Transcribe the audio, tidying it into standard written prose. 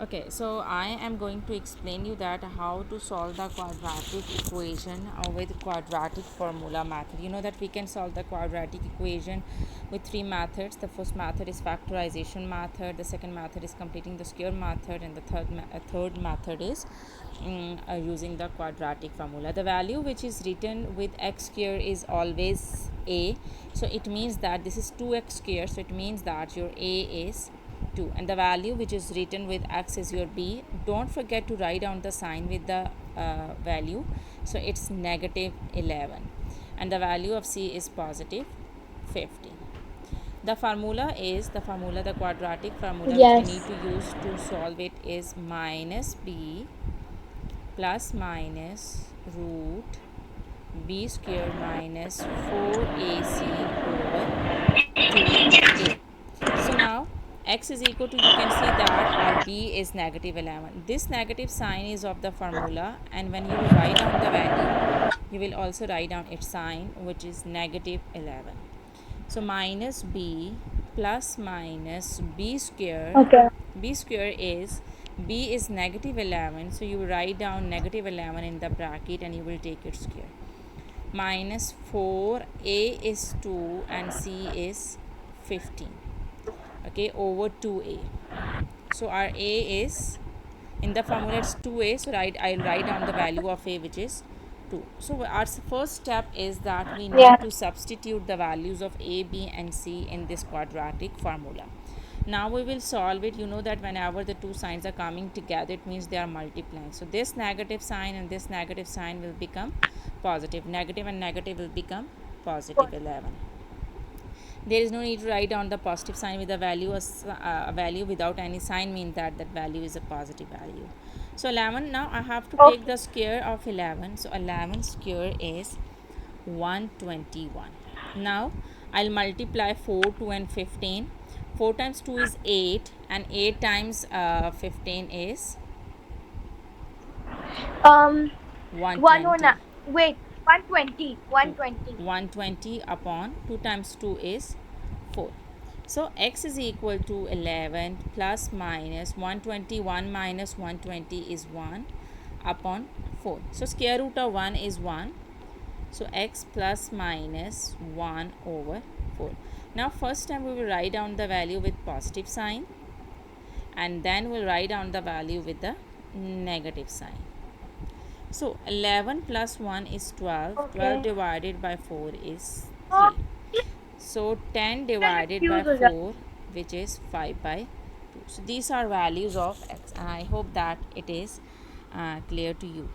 Okay, so I am going to explain you that how to solve the quadratic equation with quadratic formula method. You know that we can solve the quadratic equation with three methods. The first method is factorization method, the second method is completing the square method, and the third method is using the quadratic formula. The value which is written with x square is always a, so it means that this is 2x square, so it means that your a is 2, and the value which is written with x is your b. Don't forget to write down the sign with the value, so it's negative 11, and the value of c is positive 50. The quadratic formula which we need Yes. to use to solve it is minus b plus minus root b square minus 4ac over 2a. So now x is equal to, you can see that our b is negative 11. This negative sign is of the formula, and when you write down the value, you will also write down its sign, which is negative 11. So minus b plus minus b square. Okay. B square is, b is negative 11, so you write down negative 11 in the bracket and you will take its square. Minus 4, a is 2 and c is 15, okay, over 2a. So our a is, in the formula it's 2a, so I'll write down the value of a, which is 2. So our first step is that we Yeah. need to substitute the values of a, b and c in this quadratic formula. Now we will solve it. You know that whenever the two signs are coming together, it means they are multiplying. So this negative sign and this negative sign will become positive. Negative and negative will become positive 11. There is no need to write down the positive sign with a value. A value without any sign means that that value is a positive value. So 11, now I have to take Okay. the square of 11. So 11 square is 121. Now I'll multiply 4, 2 and 15. 4 times 2 is 8, and 8 times 15 is 109. 120. Wait, 120. 120. 120 upon 2 times 2 is 4. So x is equal to 11 plus minus 121 minus 120 is 1 upon 4. So square root of 1 is 1. So x plus minus 1 over 4. Now first time we will write down the value with positive sign, and then we'll write down the value with the negative sign. So 11 plus 1 is 12. 12 Okay. divided by 4 is Oh, 3. So 10 divided by confused हो जाता 4, which is 5 by 2. So these are values of x, and I hope that it is clear to you.